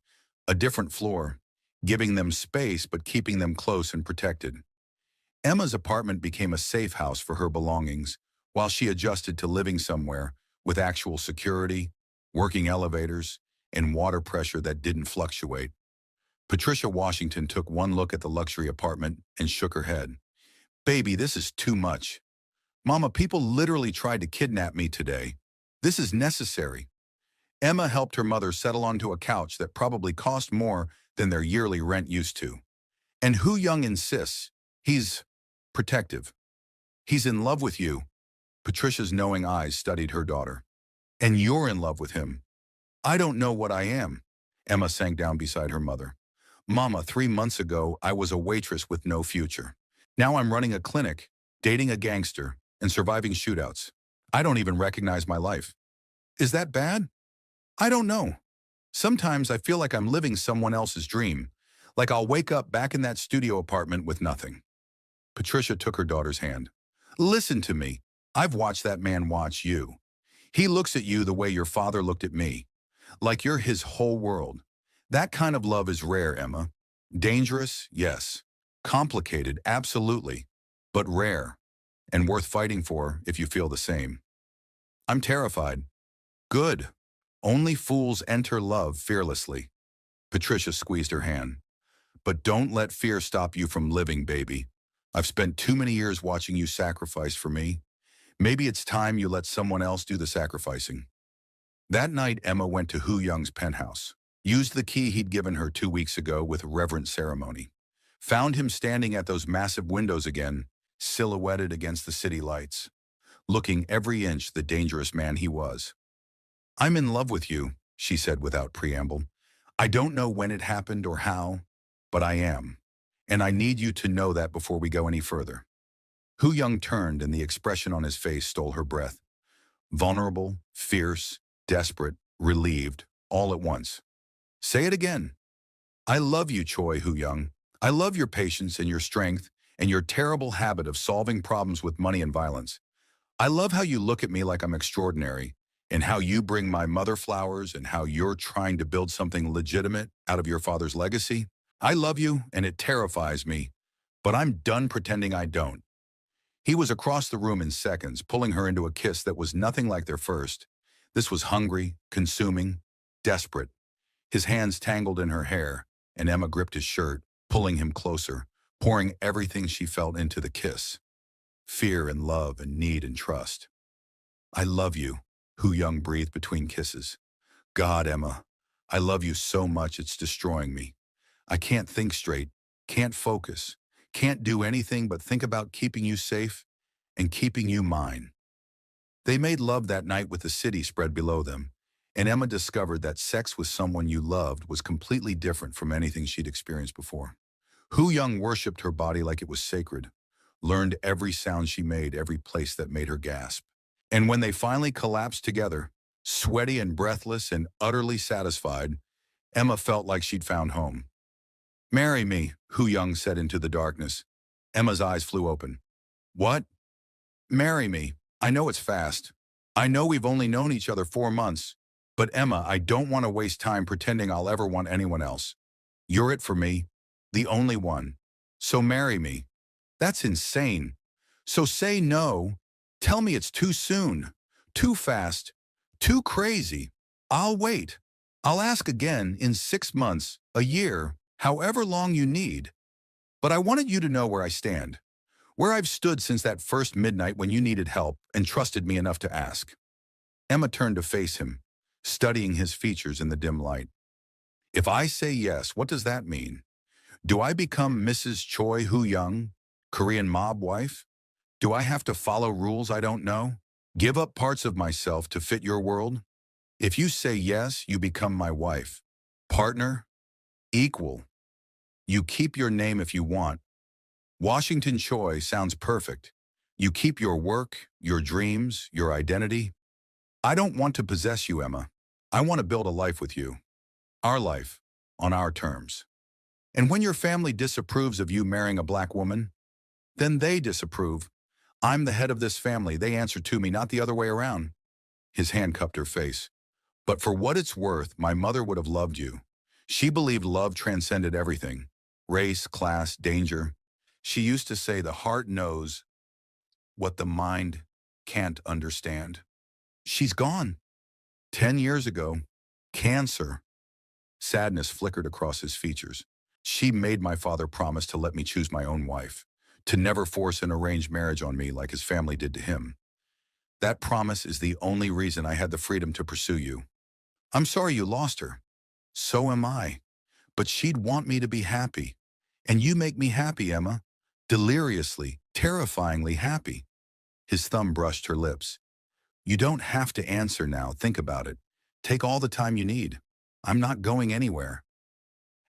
a different floor, giving them space but keeping them close and protected. Emma's apartment became a safe house for her belongings, while she adjusted to living somewhere with actual security, working elevators, and water pressure that didn't fluctuate. Patricia Washington took one look at the luxury apartment and shook her head. Baby, this is too much. Mama, people literally tried to kidnap me today. This is necessary. Emma helped her mother settle onto a couch that probably cost more than their yearly rent used to. And Hu Young insists he's protective. He's in love with you. Patricia's knowing eyes studied her daughter. And you're in love with him. I don't know what I am. Emma sank down beside her mother. Mama, 3 months ago, I was a waitress with no future. Now I'm running a clinic, dating a gangster, and surviving shootouts. I don't even recognize my life. Is that bad? I don't know. Sometimes I feel like I'm living someone else's dream, like I'll wake up back in that studio apartment with nothing. Patricia took her daughter's hand. Listen to me. I've watched that man watch you. He looks at you the way your father looked at me, like you're his whole world. That kind of love is rare, Emma. Dangerous, yes. Complicated, absolutely. But rare, and worth fighting for if you feel the same. I'm terrified. Good. Only fools enter love fearlessly. Patricia squeezed her hand. But don't let fear stop you from living, baby. I've spent too many years watching you sacrifice for me. Maybe it's time you let someone else do the sacrificing. That night, Emma went to Hu Young's penthouse, used the key he'd given her 2 weeks ago with reverent ceremony, found him standing at those massive windows again, silhouetted against the city lights, looking every inch the dangerous man he was. I'm in love with you, she said without preamble. I don't know when it happened or how, but I am. And I need you to know that before we go any further. Hu Young turned and the expression on his face stole her breath. Vulnerable, fierce, desperate, relieved, all at once. Say it again. I love you, Choi Hu Young. I love your patience and your strength and your terrible habit of solving problems with money and violence. I love how you look at me like I'm extraordinary and how you bring my mother flowers and how you're trying to build something legitimate out of your father's legacy. I love you and it terrifies me, but I'm done pretending I don't. He was across the room in seconds, pulling her into a kiss that was nothing like their first. This was hungry, consuming, desperate. His hands tangled in her hair, and Emma gripped his shirt, pulling him closer, pouring everything she felt into the kiss. Fear and love and need and trust. I love you, Hu Young breathed between kisses. God, Emma, I love you so much it's destroying me. I can't think straight, can't focus, can't do anything but think about keeping you safe and keeping you mine. They made love that night with the city spread below them, and Emma discovered that sex with someone you loved was completely different from anything she'd experienced before. Hu Young worshipped her body like it was sacred, learned every sound she made, every place that made her gasp. And when they finally collapsed together, sweaty and breathless and utterly satisfied, Emma felt like she'd found home. Marry me, Hu Young said into the darkness. Emma's eyes flew open. What? Marry me. I know it's fast. I know we've only known each other 4 months. But Emma, I don't want to waste time pretending I'll ever want anyone else. You're it for me, the only one. So marry me. That's insane. So say no. Tell me it's too soon, too fast, too crazy. I'll wait. I'll ask again in 6 months, a year, however long you need. But I wanted you to know where I stand. Where I've stood since that first midnight when you needed help and trusted me enough to ask. Emma turned to face him, studying his features in the dim light. If I say yes, what does that mean? Do I become Mrs. Choi Hoo-young, Korean mob wife? Do I have to follow rules I don't know? Give up parts of myself to fit your world? If you say yes, you become my wife. Partner? Equal. You keep your name if you want. Washington Choi sounds perfect. You keep your work, your dreams, your identity. I don't want to possess you, Emma. I want to build a life with you. Our life, on our terms. And when your family disapproves of you marrying a black woman, then they disapprove. I'm the head of this family. They answer to me, not the other way around. His hand cupped her face. But for what it's worth, my mother would have loved you. She believed love transcended everything. Race, class, danger. She used to say the heart knows what the mind can't understand. She's gone. 10 years ago. Cancer. Sadness flickered across his features. She made my father promise to let me choose my own wife, to never force an arranged marriage on me like his family did to him. That promise is the only reason I had the freedom to pursue you. I'm sorry you lost her. So am I. But she'd want me to be happy. And you make me happy, Emma. Deliriously, terrifyingly happy. His thumb brushed her lips. You don't have to answer now. Think about it. Take all the time you need. I'm not going anywhere.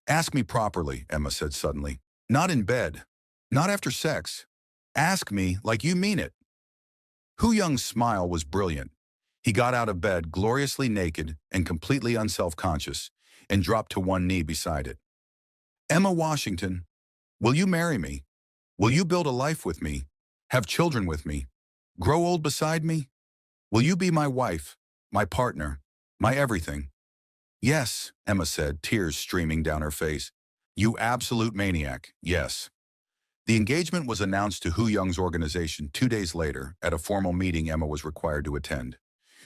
Ask me properly, Emma said suddenly. Not in bed. Not after sex. Ask me like you mean it. Hoo-young's smile was brilliant. He got out of bed, gloriously naked and completely unself-conscious, and dropped to one knee beside it. Emma Washington, will you marry me? Will you build a life with me? Have children with me? Grow old beside me? Will you be my wife, my partner, my everything? Yes, Emma said, tears streaming down her face. You absolute maniac, yes. The engagement was announced to Hoo-young's organization 2 days later at a formal meeting Emma was required to attend.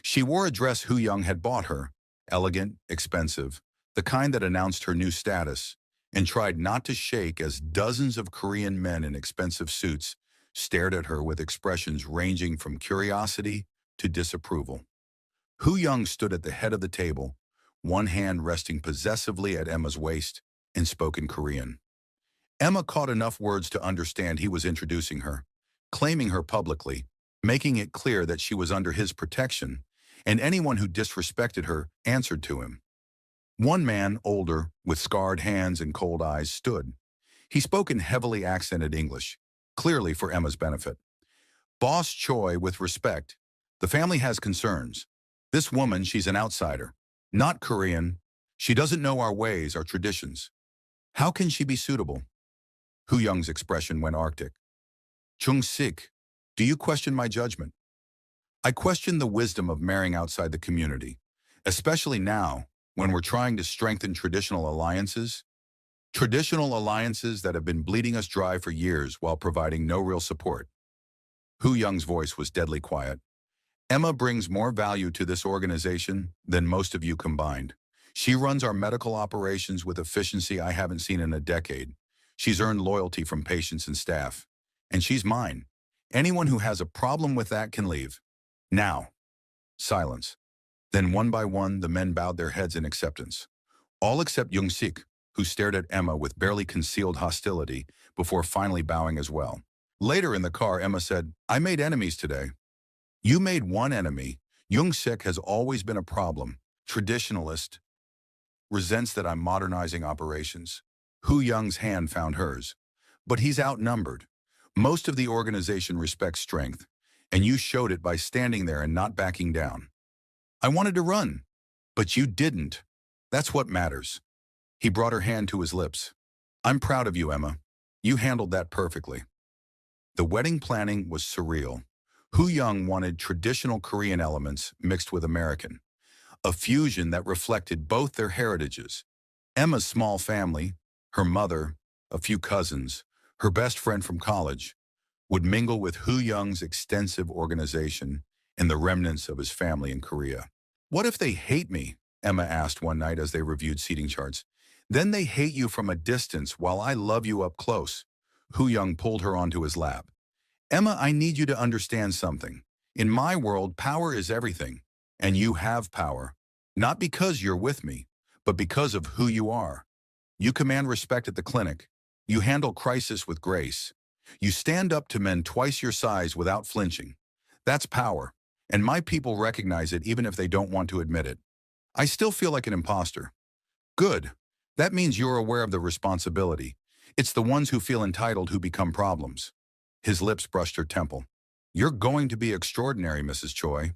She wore a dress Hoo-young had bought her, elegant, expensive, the kind that announced her new status, and tried not to shake as dozens of Korean men in expensive suits stared at her with expressions ranging from curiosity to disapproval. Hoo-young stood at the head of the table, one hand resting possessively at Emma's waist, and spoke in Korean. Emma caught enough words to understand he was introducing her, claiming her publicly, making it clear that she was under his protection, and anyone who disrespected her answered to him. One man, older, with scarred hands and cold eyes, stood. He spoke in heavily accented English, clearly for Emma's benefit. Boss Choi, with respect, the family has concerns. This woman, she's an outsider. Not Korean. She doesn't know our ways, our traditions. How can she be suitable? Hoo-young's expression went arctic. Chung-sik, do you question my judgment? I question the wisdom of marrying outside the community, especially now when we're trying to strengthen traditional alliances that have been bleeding us dry for years while providing no real support. Hoo-young's voice was deadly quiet. Emma brings more value to this organization than most of you combined. She runs our medical operations with efficiency I haven't seen in a decade. She's earned loyalty from patients and staff. And she's mine. Anyone who has a problem with that can leave. Now. Silence. Then one by one, the men bowed their heads in acceptance. All except Jung-sik, who stared at Emma with barely concealed hostility before finally bowing as well. Later in the car, Emma said, I made enemies today. You made one enemy. Jung-sik has always been a problem. Traditionalist. Resents that I'm modernizing operations. Hoo-young's hand found hers. But he's outnumbered. Most of the organization respects strength, and you showed it by standing there and not backing down. I wanted to run, but you didn't. That's what matters. He brought her hand to his lips. I'm proud of you, Emma. You handled that perfectly. The wedding planning was surreal. Hoo-young wanted traditional Korean elements mixed with American, a fusion that reflected both their heritages. Emma's small family, her mother, a few cousins, her best friend from college, would mingle with Hoo-young's extensive organization and the remnants of his family in Korea. What if they hate me? Emma asked one night as they reviewed seating charts. Then they hate you from a distance while I love you up close. Hoo-young pulled her onto his lap. Emma, I need you to understand something. In my world, power is everything, and you have power. Not because you're with me, but because of who you are. You command respect at the clinic. You handle crisis with grace. You stand up to men twice your size without flinching. That's power, and my people recognize it even if they don't want to admit it. I still feel like an imposter. Good. That means you're aware of the responsibility. It's the ones who feel entitled who become problems. His lips brushed her temple. You're going to be extraordinary, Mrs. Choi.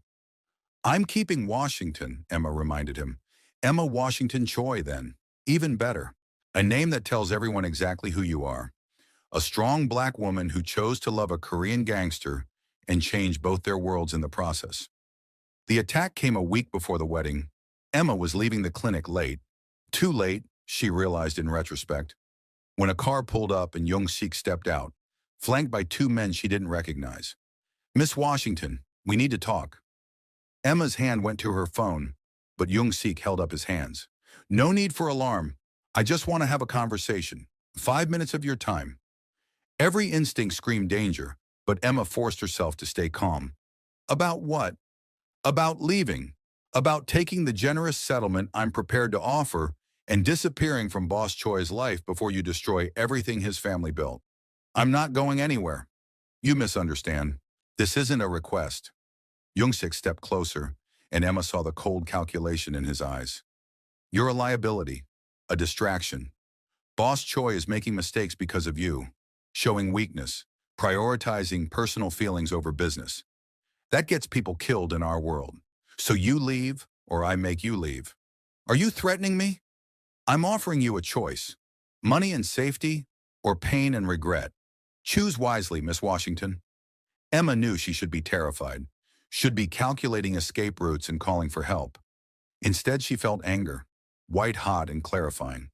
I'm keeping Washington, Emma reminded him. Emma Washington Choi, then. Even better. A name that tells everyone exactly who you are. A strong black woman who chose to love a Korean gangster and change both their worlds in the process. The attack came a week before the wedding. Emma was leaving the clinic late. Too late, she realized in retrospect, when a car pulled up and Young-sik stepped out, flanked by two men she didn't recognize. Miss Washington, we need to talk. Emma's hand went to her phone, but Young-sik held up his hands. No need for alarm. I just want to have a conversation. 5 minutes of your time. Every instinct screamed danger, but Emma forced herself to stay calm. About what? About leaving. About taking the generous settlement I'm prepared to offer and disappearing from Boss Choi's life before you destroy everything his family built. I'm not going anywhere. You misunderstand. This isn't a request. Young-sik stepped closer, and Emma saw the cold calculation in his eyes. You're a liability, a distraction. Boss Choi is making mistakes because of you, showing weakness, prioritizing personal feelings over business. That gets people killed in our world. So you leave, or I make you leave. Are you threatening me? I'm offering you a choice. Money and safety, or pain and regret. Choose wisely, Miss Washington. Emma knew she should be terrified, should be calculating escape routes and calling for help. Instead, she felt anger, white-hot and clarifying.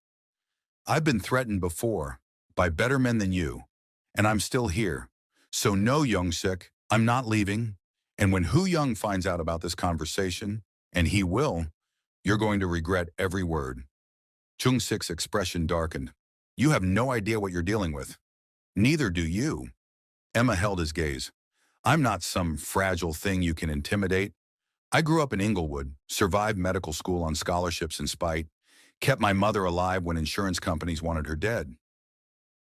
I've been threatened before, by better men than you, and I'm still here. So no, Young-sik, I'm not leaving. And when Hu Young finds out about this conversation, and he will, you're going to regret every word. Chung-sik's expression darkened. You have no idea what you're dealing with. Neither do you. Emma held his gaze. I'm not some fragile thing you can intimidate. I grew up in Inglewood, survived medical school on scholarships and spite, kept my mother alive when insurance companies wanted her dead.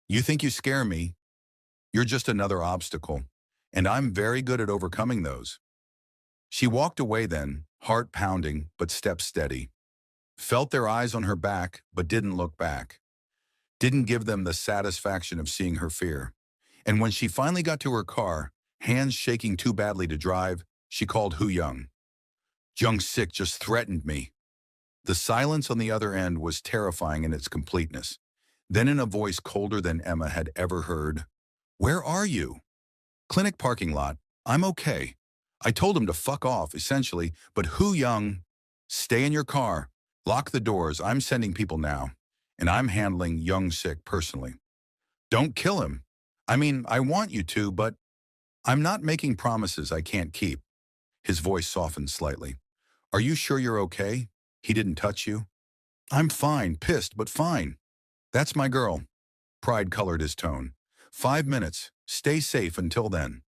You think you scare me? You're just another obstacle, and I'm very good at overcoming those. She walked away then, heart pounding, but steps steady. Felt their eyes on her back, but didn't look back. Didn't give them the satisfaction of seeing her fear. And when she finally got to her car, hands shaking too badly to drive, she called Hu Young. Young-sik just threatened me. The silence on the other end was terrifying in its completeness. Then in a voice colder than Emma had ever heard, Where are you? Clinic parking lot. I'm okay. I told him to fuck off, essentially, but Hu Young, stay in your car. Lock the doors. I'm sending people now. And I'm handling Young-sik personally. Don't kill him. I mean, I want you to, but I'm not making promises I can't keep. His voice softened slightly. Are you sure you're okay? He didn't touch you? I'm fine, pissed, but fine. That's my girl. Pride colored his tone. 5 minutes. Stay safe until then.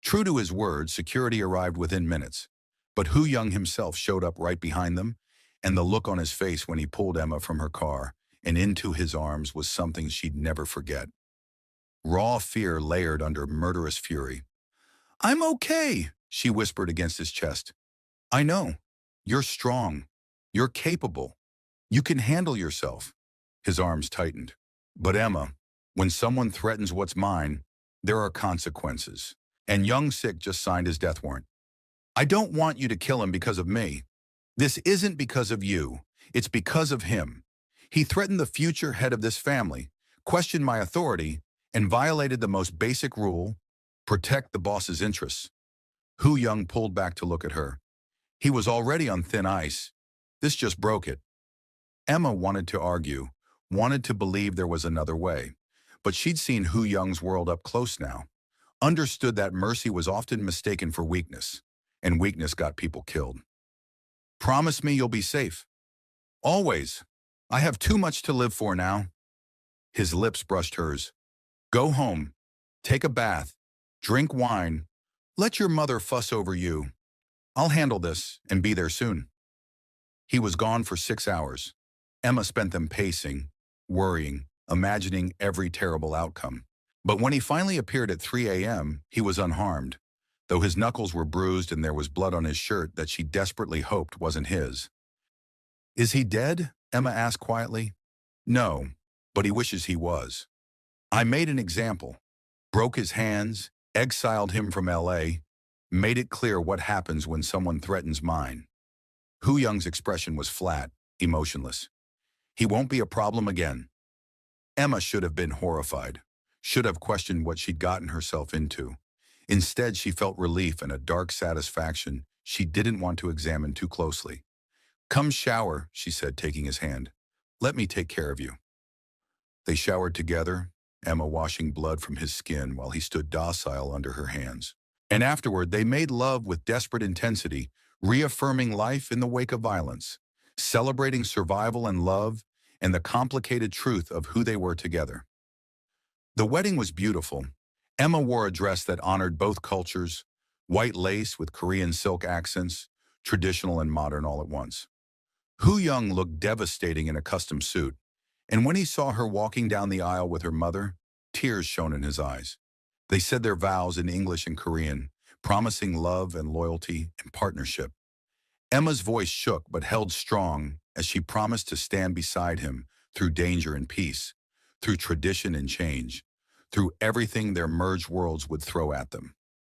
True to his word, security arrived within minutes. But Hu Young himself showed up right behind them, and the look on his face when he pulled Emma from her car and into his arms was something she'd never forget. Raw fear layered under murderous fury. I'm okay, she whispered against his chest. I know. You're strong. You're capable. You can handle yourself. His arms tightened. But Emma, when someone threatens what's mine, there are consequences. And Young-sik just signed his death warrant. I don't want you to kill him because of me. This isn't because of you. It's because of him. He threatened the future head of this family, questioned my authority, and violated the most basic rule, protect the boss's interests. Hu Young pulled back to look at her. He was already on thin ice. This just broke it. Emma wanted to argue, wanted to believe there was another way. But she'd seen Hu Young's world up close now, understood that mercy was often mistaken for weakness, and weakness got people killed. Promise me you'll be safe. Always. I have too much to live for now. His lips brushed hers. Go home. Take a bath. Drink wine. Let your mother fuss over you. I'll handle this and be there soon. He was gone for 6 hours. Emma spent them pacing, worrying, imagining every terrible outcome. But when he finally appeared at 3 a.m., he was unharmed, though his knuckles were bruised and there was blood on his shirt that she desperately hoped wasn't his. Is he dead? Emma asked quietly. No, but he wishes he was. I made an example, broke his hands, exiled him from LA, made it clear what happens when someone threatens mine. Hu Young's expression was flat, emotionless. He won't be a problem again. Emma should have been horrified, should have questioned what she'd gotten herself into. Instead, she felt relief and a dark satisfaction she didn't want to examine too closely. Come shower, she said, taking his hand. Let me take care of you. They showered together, Emma washing blood from his skin while he stood docile under her hands. And afterward, they made love with desperate intensity, reaffirming life in the wake of violence, celebrating survival and love, and the complicated truth of who they were together. The wedding was beautiful. Emma wore a dress that honored both cultures, white lace with Korean silk accents, traditional and modern all at once. Hu Young looked devastating in a custom suit, and when he saw her walking down the aisle with her mother, tears shone in his eyes. They said their vows in English and Korean, promising love and loyalty and partnership. Emma's voice shook but held strong as she promised to stand beside him through danger and peace, through tradition and change, through everything their merged worlds would throw at them.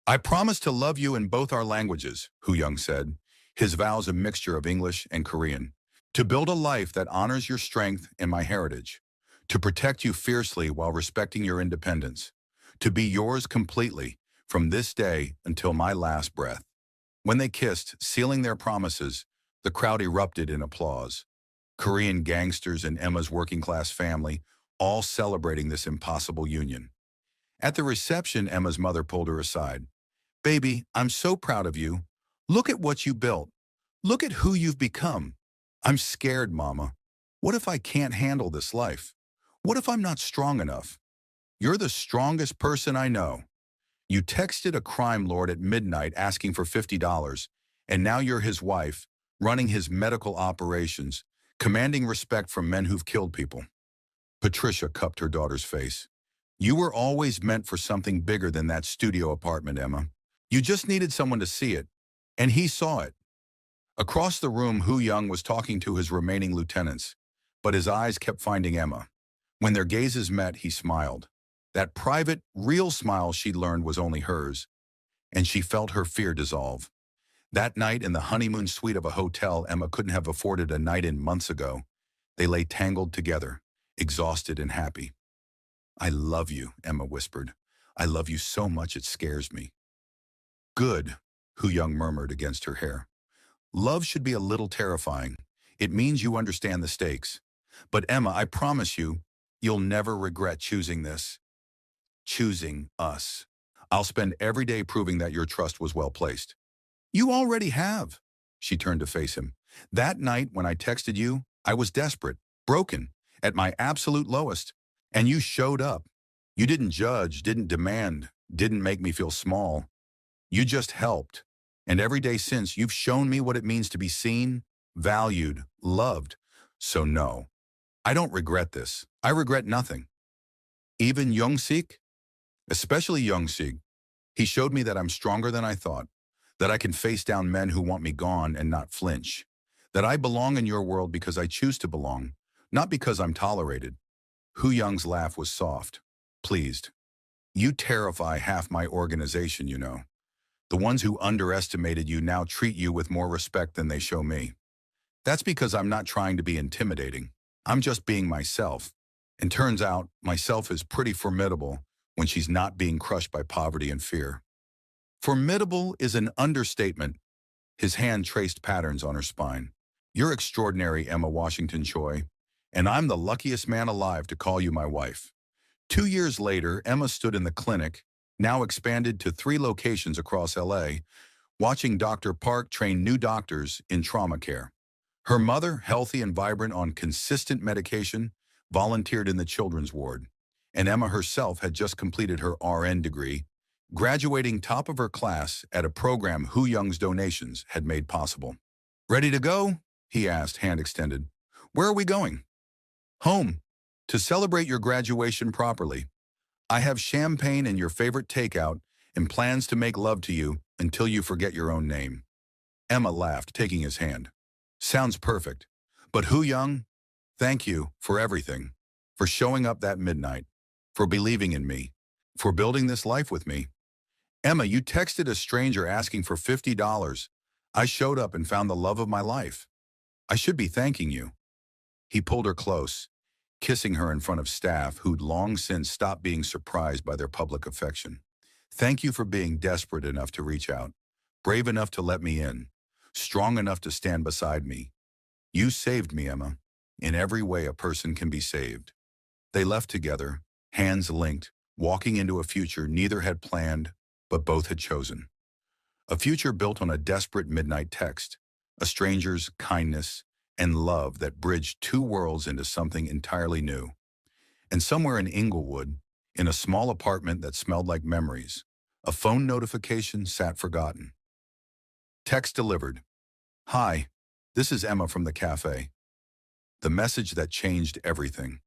I promise to love you in both our languages, Hu Young said, his vows a mixture of English and Korean, to build a life that honors your strength and my heritage, to protect you fiercely while respecting your independence, to be yours completely from this day until my last breath. When they kissed, sealing their promises, the crowd erupted in applause. Korean gangsters and Emma's working-class family, all celebrating this impossible union. At the reception, Emma's mother pulled her aside. Baby, I'm so proud of you. Look at what you built. Look at who you've become. I'm scared, Mama. What if I can't handle this life? What if I'm not strong enough? You're the strongest person I know. You texted a crime lord at midnight asking for $50, and now you're his wife, running his medical operations, commanding respect from men who've killed people. Patricia cupped her daughter's face. You were always meant for something bigger than that studio apartment, Emma. You just needed someone to see it, and he saw it. Across the room, Hu Young was talking to his remaining lieutenants, but his eyes kept finding Emma. When their gazes met, he smiled. That private, real smile she'd learned was only hers, and she felt her fear dissolve. That night in the honeymoon suite of a hotel Emma couldn't have afforded a night in months ago, they lay tangled together, exhausted and happy. I love you, Emma whispered. I love you so much it scares me. Good, Hu Young murmured against her hair. Love should be a little terrifying. It means you understand the stakes. But Emma, I promise you, you'll never regret choosing this. Choosing us. I'll spend every day proving that your trust was well placed. You already have. She turned to face him. That night when I texted you, I was desperate, broken, at my absolute lowest. And you showed up. You didn't judge, didn't demand, didn't make me feel small. You just helped. And every day since, you've shown me what it means to be seen, valued, loved. So no, I don't regret this. I regret nothing. Even Young-sik? Especially Young-sik. He showed me that I'm stronger than I thought, that I can face down men who want me gone and not flinch, that I belong in your world because I choose to belong, not because I'm tolerated. Hu Young's laugh was soft, pleased. You terrify half my organization, you know. The ones who underestimated you now treat you with more respect than they show me. That's because I'm not trying to be intimidating. I'm just being myself. And turns out, myself is pretty formidable when she's not being crushed by poverty and fear. Formidable is an understatement. His hand traced patterns on her spine. You're extraordinary, Emma Washington Choi, and I'm the luckiest man alive to call you my wife. 2 years later, Emma stood in the clinic, now expanded to 3 locations across LA, watching Dr. Park train new doctors in trauma care. Her mother, healthy and vibrant on consistent medication, volunteered in the children's ward, and Emma herself had just completed her RN degree, graduating top of her class at a program Hu Young's donations had made possible. "Ready to go?" he asked, hand extended. "Where are we going?" "Home. To celebrate your graduation properly. I have champagne and your favorite takeout and plans to make love to you until you forget your own name." Emma laughed, taking his hand. "Sounds perfect. But Hu Young, thank you for everything. For showing up that midnight. For believing in me. For building this life with me. Emma, you texted a stranger asking for $50. I showed up and found the love of my life. I should be thanking you." He pulled her close, kissing her in front of staff who'd long since stopped being surprised by their public affection. "Thank you for being desperate enough to reach out, brave enough to let me in, strong enough to stand beside me. You saved me, Emma, in every way a person can be saved." They left together, hands linked, walking into a future neither had planned, but both had chosen. A future built on a desperate midnight text, a stranger's kindness and love that bridged two worlds into something entirely new. And somewhere in Inglewood, in a small apartment that smelled like memories, a phone notification sat forgotten. Text delivered. "Hi, this is Emma from the cafe." The message that changed everything.